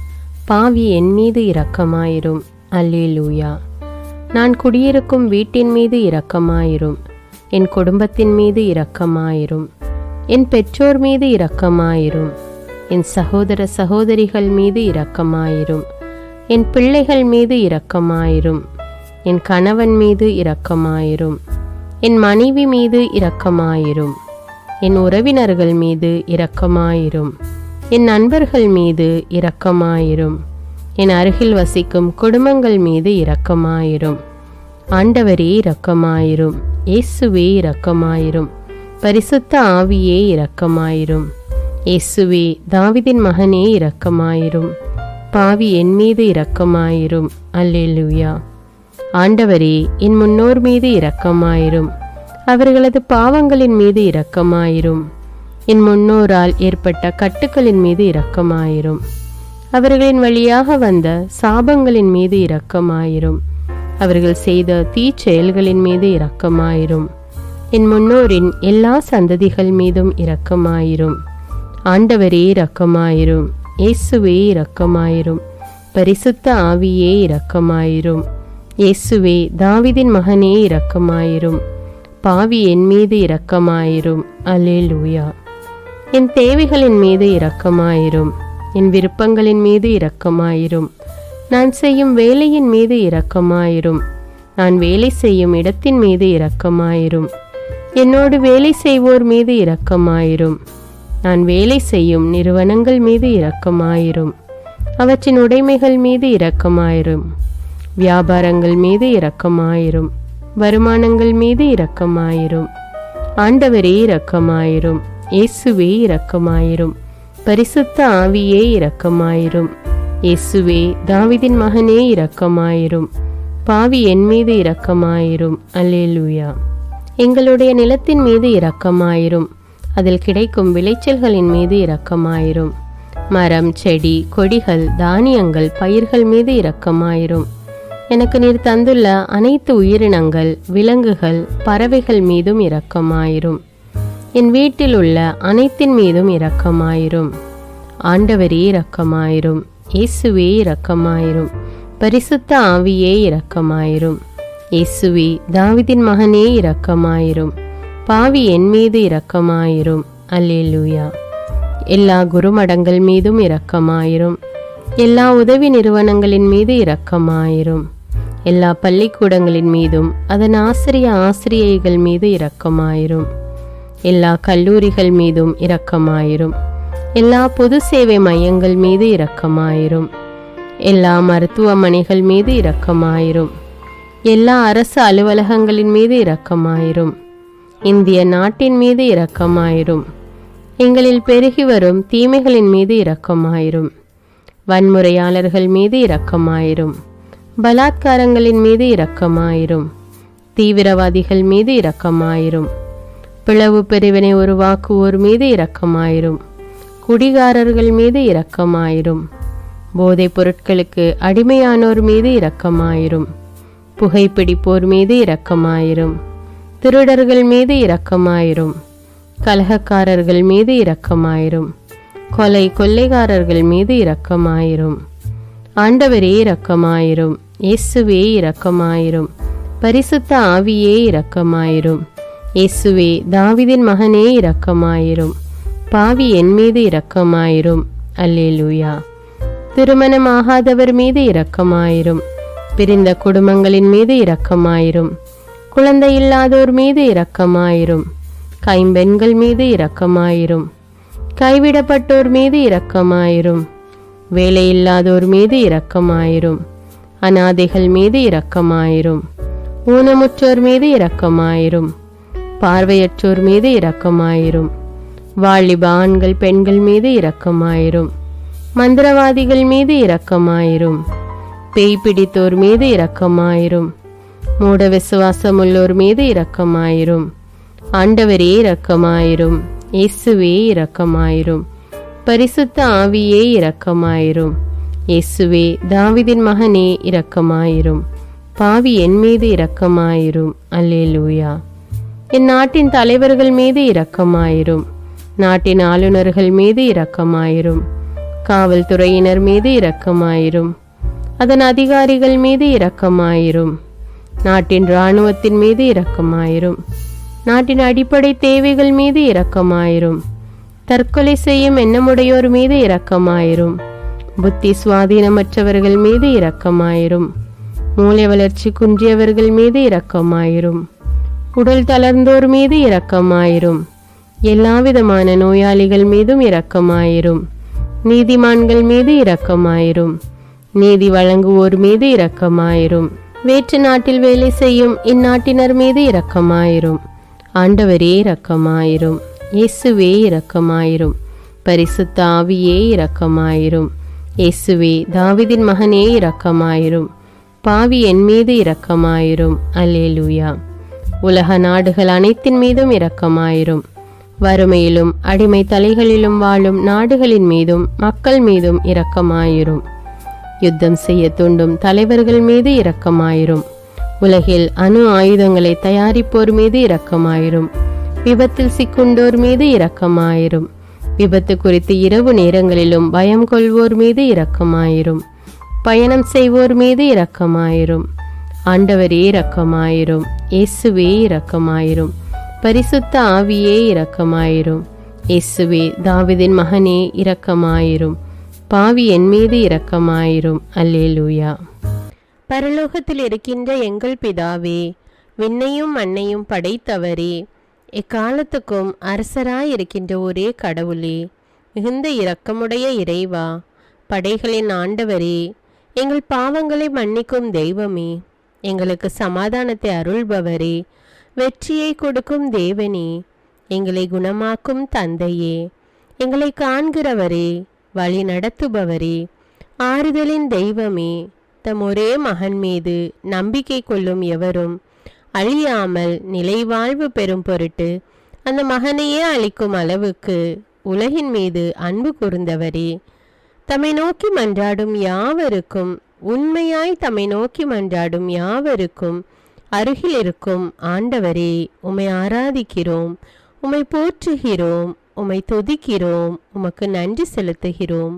பாவி என் மீது இரக்கமாயிரும். அல்லேலூயா. நான் குடியிருக்கும் வீட்டின் மீது இரக்கமாயிரும், என் குடும்பத்தின் மீது இரக்கமாயிரும், என் பெற்றோர் மீது இரக்கமாயிரும், என் சகோதர சகோதரிகள் மீது இரக்கமாயிரும், என் பிள்ளைகள் மீது இரக்கமாயிரும், என் கணவன் மீது இரக்கமாயிரும், என் மனைவி மீது இரக்கமாயிரும், என் உறவினர்கள் மீது இரக்கமாயிரும், என் நண்பர்கள் மீது இரக்கமாயிரும், என் அருகில் வசிக்கும் குடும்பங்கள் மீது இரக்கமாயிரும். ஆண்டவரே இரக்கமாயிரும், இயேசுவே இரக்கமாயிரும், பரிசுத்த ஆவியே இரக்கமாயிரும். இயேசுவே, தாவீதின் மகனே இரக்கமாயிரும், பாவி என் மீது இரக்கமாயிரும். அல்லேலூயா. ஆண்டவரே, என் முன்னோர் மீது இரக்கமாயிரும், அவர்களது பாவங்களின் மீது இரக்கமாயிரும். என் முன்னோரால் ஏற்பட்ட கட்டுக்களின் மீது இரக்கமாயிரும், அவர்களின் வழியாக வந்த சாபங்களின் மீது இரக்கமாயிரும், அவர்கள் செய்த தீச்செயல்களின் மீது இரக்கமாயிரும். என் முன்னோரின் எல்லா சந்ததிகள் மீதும் இரக்கமாயிரும். ஆண்டவரே இரக்கமாயிரும், இயேசுவே இரக்கமாயிரும், பரிசுத்த ஆவியே இரக்கமாயிரும். இயேசுவே, தாவீதின் மகனே இரக்கமாயிரும், பாவி என் மீது இரக்கமாயிரும். அல்லேலூயா. என் தேவைகளின் மீது இரக்கமாயிரும், என் விருப்பங்களின் மீது இரக்கமாயிரும். நான் செய்யும் வேலையின் மீது இரக்கமாயிரும், நான் வேலை செய்யும் இடத்தின் மீது இரக்கமாயிரும். என்னோடு வேலை செய்வோர் மீது இரக்கமாயிரும், நான் வேலை செய்யும் நிறுவனங்கள் மீது இரக்கமாயிரும், அவற்றின் உடைமைகள் மீது இரக்கமாயிரும். வியாபாரங்கள் மீது இரக்கமாயிரும், வருமானங்கள் மீது இரக்கமாயிரும். ஆண்டவரே இரக்கமாயிரும், இயேசுவே இரக்கமாயிரும், பரிசுத்த ஆவியே இரக்கமாயிரும். இயேசுவே, தாவீதின் மகனே இரக்கமாயிரும், பாவி என் மீது இரக்கமாயிரும். அல்லேலூயா. எங்களுடைய நிலத்தின் மீது இரக்கமாயிரும், அதில் கிடைக்கும் விளைச்சல்களின் மீது இரக்கமாயிரும். மரம், செடி, கொடிகள், தானியங்கள், பயிர்கள் மீது இரக்கமாயிரும். எனக்கு நீர் தந்துள்ள அனைத்து உயிரினங்கள், விலங்குகள், பறவைகள் மீதும் இரக்கமாயிரும். என் வீட்டில் உள்ள அனைத்தின் மீதும் இரக்கமாயிரும். ஆண்டவரே இரக்கமாயிரும், இயேசுவே இரக்கமாயிரும், பரிசுத்த ஆவியே இரக்கமாயிரும். இயேசுவே, தாவீதின் மகனே இரக்கமாயிரும், பாவி என் மீது இரக்கமாயிரும். அல்லேலூயா. எல்லா குருமடங்கள் மீதும் இரக்கமாயிரும், எல்லா உதவி நிறுவனங்களின் மீது இரக்கமாயிரும், எல்லா பள்ளிக்கூடங்களின் மீதும் அதன் ஆசிரியைகள் மீது இரக்கமாயிரும், எல்லா கல்லூரிகள் மீதும் இரக்கமாயிரும், எல்லா பொது சேவை மையங்கள் மீது இரக்கமாயிரும், எல்லா மருத்துவமனைகள் மீது இரக்கமாயிரும், எல்லா அரசு அலுவலகங்களின் மீது இரக்கமாயிரும், இந்திய நாட்டின் மீது இரக்கமாயிரும், எங்களில் பெருகி வரும் தீமைகளின் மீது இரக்கமாயிரும், வன்முறையாளர்கள் மீது இரக்கமாயிரும், பலாத்காரங்களின் மீது இரக்கமாயிரும், தீவிரவாதிகள் மீது இரக்கமாயிரும், பிளவு பிரிவினை உருவாக்குவோர் மீது இரக்கமாயிரும், குடிகாரர்கள் மீது இரக்கமாயிரும், போதைப் பொருட்களுக்கு அடிமையானோர் மீது இரக்கமாயிரும், புகைப்பிடிப்போர் மீது இரக்கமாயிரும், திருடர்கள் மீது இரக்கமாயிரும், கலகக்காரர்கள் மீது இரக்கமாயிரும், கொள்ளைக்காரர்கள் மீது இரக்கமாயிரும். ஆண்டவரே இரக்கமாயிரும், இயேசுவே இரக்கமாயிரும், பரிசுத்த ஆவியே இரக்கமாயிரும். இயேசுவே, தாவீதின் மகனே இரக்கமாயிரும், பாவி என் மீது இரக்கமாயிரும். அல்லேலூயா. திருமணமாகாதவர் மீது இரக்கமாயிரும், பிரிந்த குடும்பங்களின் மீது இரக்கமாயிரும், குழந்தை இல்லாதோர் மீது இரக்கமாயிரும், கைம்பெண்கள் மீது இரக்கமாயிரும், கைவிடப்பட்டோர் மீது இரக்கமாயிரும், வேலையில்லாதோர் மீது இரக்கமாயிரும். அநாதைகள் மீது இரக்கமாயிரும். ஊனமுற்றோர் மீது இரக்கமாயிரும். பார்வையற்றோர் மீது இரக்கமாயிரும். வாலிப ஆண்கள் பெண்கள் மீது இரக்கமாயிரும். மந்திரவாதிகள் மீது இரக்கமாயிரும். பேய் பிடித்தோர் மீது இரக்கமாயிரும். மூட விசுவாசமுள்ளோர் மீது இரக்கமாயிரும். ஆண்டவரே இரக்கமாயிரும். இயேசுவே இரக்கமாயிரும். பரிசுத்த ஆவியே இரக்கமாயிரும். இயேசுவே தாவீதின் மகனே இரக்கமாயிரும். பாவி என் மீது இரக்கமாயிரும். அல்லேலூயா. என் நாட்டின் தலைவர்கள் மீது இரக்கமாயிரும். நாட்டின் ஆளுநர்கள் மீது இரக்கமாயிரும். காவல்துறையினர் மீது இரக்கமாயிரும். அதன் அதிகாரிகள் மீது இரக்கமாயிரும். நாட்டின் இராணுவத்தின் மீது இரக்கமாயிரும். நாட்டின் அடிப்படை தேவைகள் மீது இரக்கமாயிரும். தற்கொலை செய்யும் எண்ணமுடையோர் மீது இரக்கமாயிரும். புத்தி சுவாதீனமற்றவர்கள் மீது இரக்கமாயிரும். மூளை வளர்ச்சி குன்றியவர்கள் மீது இரக்கமாயிரும். உடல் தளர்ந்தோர் மீது இரக்கமாயிரும். எல்லாவிதமான நோயாளிகள் மீதும் இரக்கமாயிரும். நீதிமான்கள் மீது இரக்கமாயிரும். நீதி வழங்குவோர் மீது இரக்கமாயிரும். வேற்று நாட்டில் வேலை செய்யும் இந்நாட்டினர் மீது இரக்கமாயிரும். ஆண்டவரே இரக்கமாயிரும். இயேசுவே இரக்கமாயிரும். பரிசுத்த ஆவியே இரக்கமாயிரும். இயேசுவே தாவீதின் மகனே இரக்கமாயிரும். பாவி என் மீது இரக்கமாயிரும். அல்லேலூயா. உலக நாடுகள் அனைத்தின் மீதும் இரக்கமாயிரும். வறுமையிலும் அடிமை தலைகளிலும் வாழும் நாடுகளின் மீதும் மக்கள் மீதும் இரக்கமாயிரும். யுத்தம் செய்ய தூண்டும் தலைவர்கள் மீது இரக்கமாயிரும். உலகில் அணு ஆயுதங்களை தயாரிப்போர் மீது இரக்கமாயிரும். விபத்தில் சிக்குண்டோர் மீது இரக்கமாயிரும். விபத்து குறித்து இரவு நேரங்களிலும் பயம் கொள்வோர் மீது இரக்கமாயிரும். பயணம் செய்வோர் மீது இரக்கமாயிரும். ஆண்டவரே இரக்கமாயிரும். இயேசுவே இரக்கமாயிரும். பரிசுத்த ஆவியே இரக்கமாயிரும். இயேசுவே தாவீதின் மகனே இரக்கமாயிரும். பாவி என் மீது இரக்கமாயிரும். அல்லேலூயா. பரலோகத்தில் இருக்கின்ற எங்கள் பிதாவே, விண்ணையும் மண்ணையும் படைத்தவரே, எக்காலத்துக்கும் அரசராயிருக்கின்ற ஒரே கடவுளே, மிகுந்த இரக்கமுடைய இறைவா, படைகளின் ஆண்டவரே, எங்கள் பாவங்களை மன்னிக்கும் தெய்வமே, எங்களுக்கு சமாதானத்தை அருள்பவரே, வெற்றியை கொடுக்கும் தேவனே, எங்களை குணமாக்கும் தந்தையே, எங்களை காண்கிறவரே, வழி நடத்துபவரே, ஆறுதலின் தெய்வமே, தம் ஒரே மகன் மீது நம்பிக்கை கொள்ளும் எவரும் அழியாமல் நிலைவாழ்வு பெறும் பொருட்டு அந்த மகனையே அளிக்கும் அளவுக்கு உலகின் மீது அன்பு கூர்ந்தவரே, தம்மை நோக்கி மன்றாடும் யாவருக்கும், உண்மையாய் தம்மை நோக்கி மன்றாடும் யாவருக்கும் அருகில் இருக்கும் ஆண்டவரே, உம்மை ஆராதிக்கிறோம், உம்மை போற்றுகிறோம், உம்மை துதிக்கிறோம், உமக்கு நன்றி செலுத்துகிறோம்.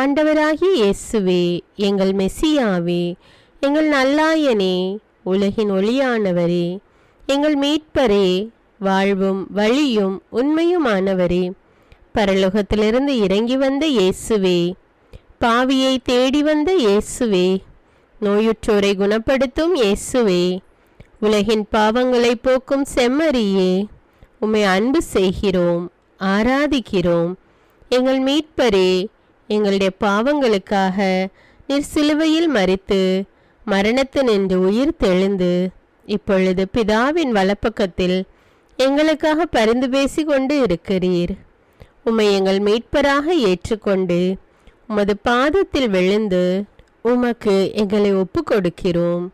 ஆண்டவராகிய இயேசுவே, எங்கள் மெசியாவே, எங்கள் நல்லாயனே, உலகின் ஒளியானவரே, எங்கள் மீட்பரே, வாழ்வும் வழியும் உண்மையுமானவரே, பரலோகத்திலிருந்து இறங்கி வந்த இயேசுவே, பாவியை தேடி வந்த இயேசுவே, நோயுற்றோரை குணப்படுத்தும் இயேசுவே, உலகின் பாவங்களை போக்கும் செம்மறியே, உம்மை அன்பு செய்கிறோம், ஆராதிக்கிறோம். எங்கள் மீட்பரே, எங்களுடைய பாவங்களுக்காக நீர் சிலுவையில் மரித்து மரணத்தினின்று உயிர் தெழுந்து இப்பொழுது பிதாவின் வலப்பக்கத்தில் எங்களுக்காக பரிந்து பேசி கொண்டு இருக்கிறீர். உம்மை எங்கள் மீட்பராக ஏற்றுக்கொண்டு உமது பாதத்தில் விழுந்து உமக்கு எங்களை ஒப்பு கொடுக்கிறோம்.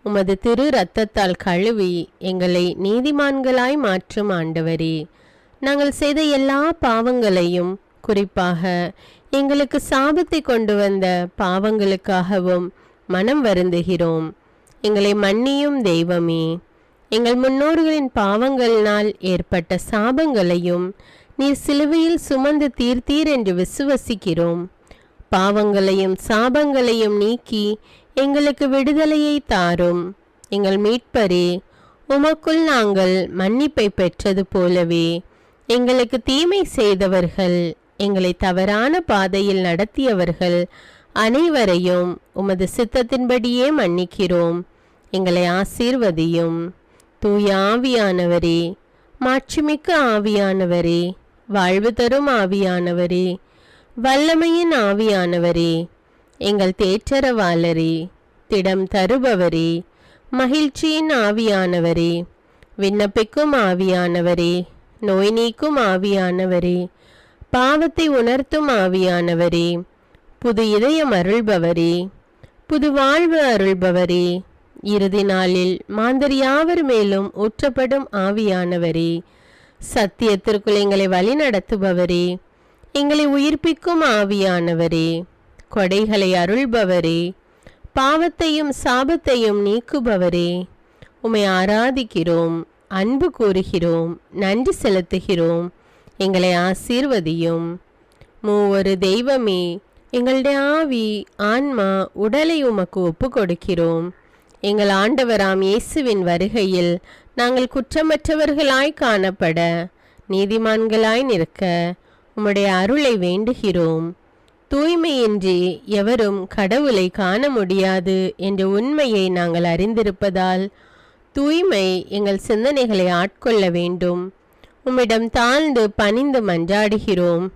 உமது திரு இரத்தத்தால் கழுவி எங்களை நீதிமான்களாய் மாற்றும் ஆண்டவரே, நாங்கள் செய்த எல்லா பாவங்களையும், குறிப்பாக எங்களுக்கு சாபத்தை கொண்டு வந்த பாவங்களுக்காகவும் மனம் வருந்துகிறோம். எங்களை மன்னியும் தெய்வமே, எங்கள் முன்னோர்களின் பாவங்களினால் ஏற்பட்ட சாபங்களையும் நீர் சிலுவையில் சுமந்து தீர்த்தீர் என்று விசுவசிக்கிறோம். பாவங்களையும் சாபங்களையும் நீக்கி எங்களுக்கு விடுதலையை தாரும். எங்கள் மீட்பரே, உமக்குள் நாங்கள் மன்னிப்பை பெற்றது போலவே எங்களுக்கு தீமை செய்தவர்கள், எங்களை தவறான பாதையில் நடத்தியவர்கள் அனைவரையும் உமது சித்தத்தின்படியே மன்னிக்கிறோம். எங்களை ஆசீர்வதியும். தூய ஆவியானவரே, மாட்சிமிக்க ஆவியானவரே, வாழ்வு தரும் ஆவியானவரே, வல்லமையின் ஆவியானவரே, எங்கள் தேற்றரவாளரே, திடம் தருபவரே, மகிழ்ச்சியின் ஆவியானவரே, விண்ணப்பிக்கும் ஆவியானவரே, நோய் நீக்கும் ஆவியானவரே, பாவத்தை உணர்த்தும் ஆவியானவரே, புது இதயம் அருள்பவரே, புது வாழ்வு அருள்பவரே, இறுதி நாளில் மாந்தர் யாவர் மேலும் ஊற்றப்படும் ஆவியானவரே, சத்தியத்திற்குள் எங்களை வழி நடத்துபவரே, எங்களை உயிர்ப்பிக்கும் ஆவியானவரே, கொடைகளை அருள்பவரே, பாவத்தையும் சாபத்தையும் நீக்குபவரே, உம்மை ஆராதிக்கிறோம், அன்பு கூறுகிறோம், நன்றி செலுத்துகிறோம். எங்களை ஆசீர்வதியும். மூவொரு தெய்வமே, எங்களுடைய ஆவி, ஆன்மா, உடலை உமக்கு ஒப்பு கொடுக்கிறோம். எங்கள் ஆண்டவராம் இயேசுவின் வருகையில் நாங்கள் குற்றமற்றவர்களாய் காணப்பட, நீதிமான்களாய் நிற்க உம்முடைய அருளை வேண்டுகிறோம். தூய்மையின்றி எவரும் கடவுளை காண முடியாது என்ற உண்மையை நாங்கள் அறிந்திருப்பதால் தூய்மை எங்கள் சிந்தனைகளை ஆட்கொள்ள வேண்டும். உம்மிடம் தாழ்ந்து பணிந்து மன்றாடுகிறோம்.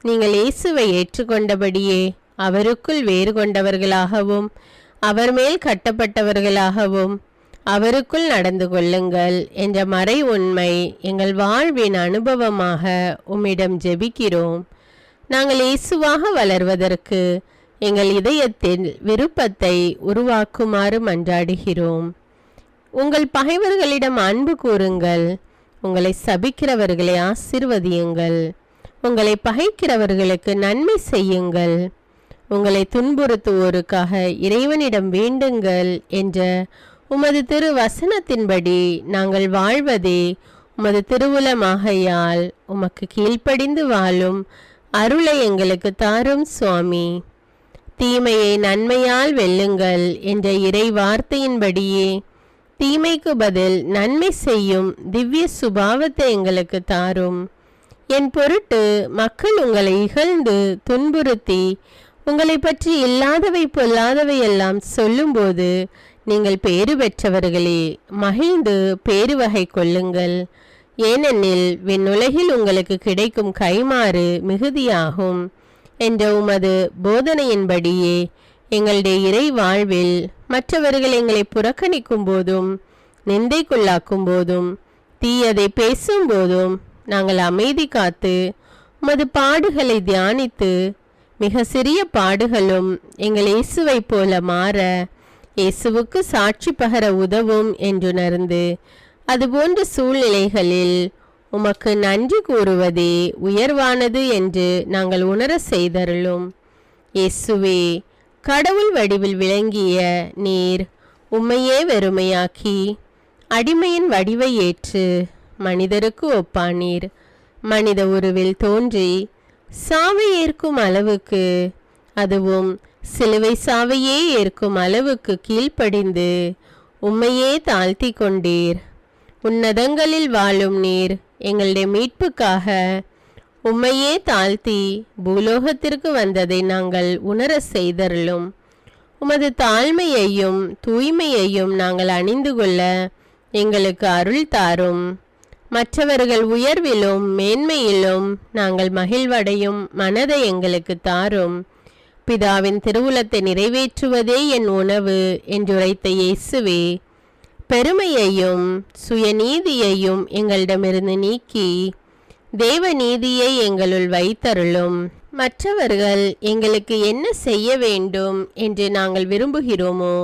நீங்கள் இயேசுவை ஏற்றுக்கொண்டபடியே அவருக்குள் வேறு கொண்டவர்களாகவும் அவர் மேல் கட்டப்பட்டவர்களாகவும் அவருக்குள் நடந்து கொள்ளுங்கள் என்ற மறை உண்மை எங்கள் வாழ்வின் அனுபவமாக உம்மிடம் ஜெபிக்கிறோம். நாங்கள் இயேசுவாக வளர்வதற்கு எங்கள் இதயத்தில் விருப்பத்தை உருவாக்குமாறு மன்றாடுகிறோம். உங்கள் பகைவர்களிடம் அன்பு கூறுங்கள், உங்களை சபிக்கிறவர்களை ஆசீர்வதியுங்கள், உங்களை பகைக்கிறவர்களுக்கு நன்மை செய்யுங்கள், உங்களை துன்புறுத்துவோருக்காக இறைவனிடம் வேண்டுங்கள் என்ற உமது திரு வசனத்தின்படி நாங்கள் வாழ்வதே உமது திருவுலமாகையால் உமக்கு கீழ்ப்படிந்து வாழும் அருளை எங்களுக்கு தாரும் சுவாமி. தீமையை நன்மையால் வெல்லுங்கள் என்ற இறை வார்த்தையின்படியே தீமைக்கு பதில் நன்மை செய்யும் திவ்ய சுபாவத்தை எங்களுக்கு தாரும். என் பொருட்டு மக்கள் உங்களை இகழ்ந்து துன்புறுத்தி உங்களை பற்றி இல்லாதவை பொல்லாதவை எல்லாம் சொல்லும்போது நீங்கள் பேறு பெற்றவர்களே, மகிழ்ந்து பேருவகை கொள்ளுங்கள். ஏனெனில் விண்ணுலகில் உங்களுக்கு கிடைக்கும் கைமாறு மிகுதியாகும் என்ற உமது போதனையின்படியே எங்களுடைய இறை வாழ்வில் மற்றவர்கள் எங்களை புறக்கணிக்கும் போதும் நிந்தைக்குள்ளாக்கும் போதும் தீயதை பேசும்போதும் நாங்கள் அமைதி காத்து உமது பாடுகளை தியானித்து மிக சிறிய பாடுகளும் எங்கள் இயேசுவை போல மாற இயேசுவுக்கு சாட்சி பகர உதவும் என்றுணர்ந்து அதுபோன்ற சூழ்நிலைகளில் உமக்கு நன்றி கூறுவதே உயர்வானது என்று நாங்கள் உணர செய்தருளும். இயேசுவே, கடவுள் வடிவில் விளங்கிய நீர் உம்மையே வெறுமையாக்கி அடிமையின் வடிவை ஏற்று மனிதருக்கு ஒப்பானீர். மனித உருவில் தோன்றி சாவை ஏற்கும் அளவுக்கு, அதுவும் சிலுவை சாவையே ஏற்கும் அளவுக்கு கீழ்ப்படிந்து உம்மையே தாழ்த்தி கொண்டீர். உன்னதங்களில் வாழும் நீர் எங்களுடைய மீட்புக்காக உம்மையே தாழ்த்தி பூலோகத்திற்கு வந்ததை நாங்கள் உணர செய்தருளும். உமது தாழ்மையையும் தூய்மையையும் நாங்கள் அணிந்து கொள்ள எங்களுக்கு அருள் தாரும். மற்றவர்கள் உயர்விலும் மேன்மையிலும் நாங்கள் மகிழ்வடையும் மனதை எங்களுக்கு தாரும். பிதாவின் திருவுளத்தை நிறைவேற்றுவதே என் உணவு என்றுரைத்த இயேசுவே, பெருமையையும் சுயநீதியையும் எங்களிடமிருந்து நீக்கி தேவ நீதியை எங்களுள் வைத்தருளும். மற்றவர்கள் எங்களுக்கு என்ன செய்ய வேண்டும் என்று நாங்கள் விரும்புகிறோமோ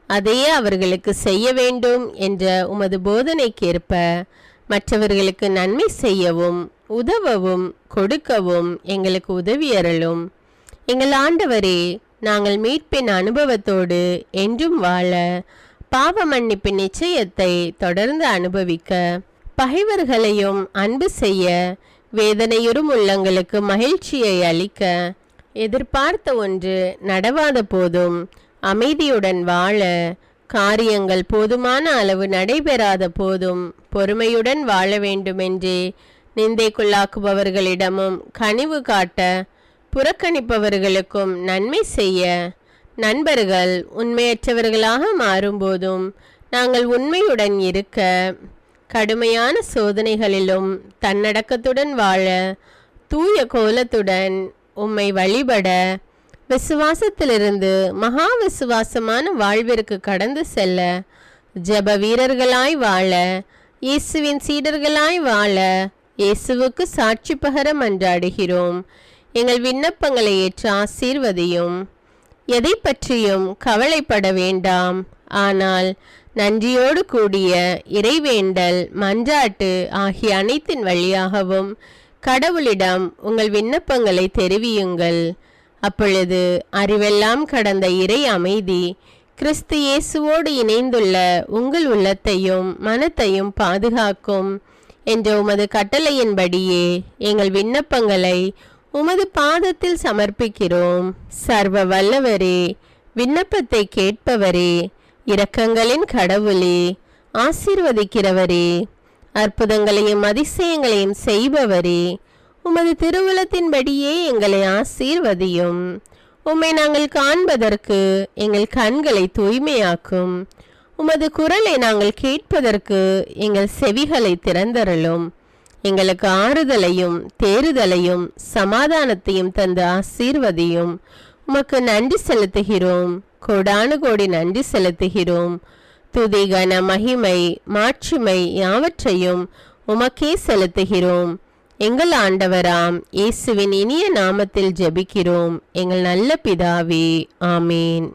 அதையே அவர்களுக்கு செய்ய வேண்டும் என்ற உமது போதனைக்கேற்ப மற்றவர்களுக்கு நன்மை செய்யவும் உதவவும் கொடுக்கவும் எங்களுக்கு உதவியருளும். எங்கள் ஆண்டவரே, நாங்கள் மீட்பின் அனுபவத்தோடு என்றும் வாழ, பாவ மன்னிப்பின் நிச்சயத்தை தொடர்ந்து அனுபவிக்க, பகைவர்களையும் அன்பு செய்ய, வேதனையுறும் உள்ளங்களுக்கு மகிழ்ச்சியை அளிக்க, எதிர்பார்த்த ஒன்று நடவாத போதும் அமைதியுடன் வாழ, காரியங்கள் போதுமான அளவு நடைபெறாத போதும் பொறுமையுடன் வாழ வேண்டுமென்றே நிந்தைக்குள்ளாக்குபவர்களிடமும் கனிவு காட்ட, புறக்கணிப்பவர்களுக்கும் நன்மை செய்ய, நண்பர்கள் உண்மையற்றவர்களாக மாறும்போதும் நாங்கள் உண்மையுடன் இருக்க, கடுமையான சோதனைகளிலும் தன்னடக்கத்துடன் வாழ, தூய கோலத்துடன் உம்மை வழிபட விசுவாசத்திலிருந்து மகா விசுவாசமான வாழ்விற்கு கடந்து செல்ல ஜெப வீரர்களாய் வாழ இயேசுவின் சீடர்களாய் வாழ இயேசுவுக்கு சாட்சி பகர மன்றாடுகிறோம். எங்கள் விண்ணப்பங்களை ஏற்று ஆசீர்வதியும். எதை பற்றியும் கவலைப்பட வேண்டாம். ஆனால் நன்றியோடு கூடிய இறைவேண்டல் மன்றாட்டு ஆகிய அனைத்தின் வழியாகவும் கடவுளிடம் உங்கள் விண்ணப்பங்களை தெரிவியுங்கள். அப்பொழுது அறிவெல்லாம் கடந்த இறை அமைதி கிறிஸ்து இயேசுவோடு இணைந்துள்ள உங்கள் உள்ளத்தையும் மனத்தையும் பாதுகாக்கும் என்ற உமது கட்டளையின்படியே எங்கள் விண்ணப்பங்களை உமது பாதத்தில் சமர்ப்பிக்கிறோம். சர்வ வல்லவரே, விண்ணப்பத்தை கேட்பவரே, இரக்கங்களின் கடவுளே, ஆசீர்வதிக்கிறவரே, அற்புதங்களையும் அதிசயங்களையும் செய்பவரே, உமது திருவுளத்தின்படியே எங்களை ஆசீர்வதியும். உம்மை நாங்கள் காண்பதற்கு எங்கள் கண்களை தூய்மையாக்கும். உமது குரலை நாங்கள் கேட்பதற்கு எங்கள் செவிகளை திறந்தருளும். எங்களுக்கு ஆறுதலையும் தேறுதலையும் சமாதானத்தையும் தந்து ஆசீர்வதியும். உமக்கு நன்றி செலுத்துகிறோம். கோடானு கோடி நன்றி செலுத்துகிறோம். துதி கன மகிமை மாட்சிமை யாவற்றையும் உமக்கே செலுத்துகிறோம். எங்கள் ஆண்டவராம் இயேசுவின் இனிய நாமத்தில் ஜெபிக்கிறோம் எங்கள் நல்ல பிதாவே, ஆமேன்.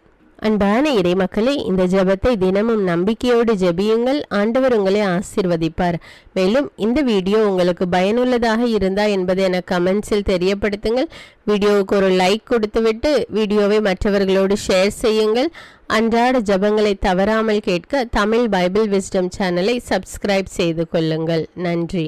அன்பான இறைமக்களே, இந்த ஜெபத்தை தினமும் நம்பிக்கையோடு ஜெபியுங்கள். ஆண்டவர் உங்களை ஆசீர்வதிப்பார். மேலும் இந்த வீடியோ உங்களுக்கு பயனுள்ளதாக இருந்தா என்பதை எனக்கு கமெண்ட்ஸில் தெரியப்படுத்துங்கள். வீடியோவுக்கு ஒரு லைக் கொடுத்துவிட்டு வீடியோவை மற்றவர்களோடு ஷேர் செய்யுங்கள். அன்றாட ஜெபங்களை தவறாமல் கேட்க தமிழ் பைபிள் விஸ்டம் சேனலை சப்ஸ்கிரைப் செய்து கொள்ளுங்கள். நன்றி.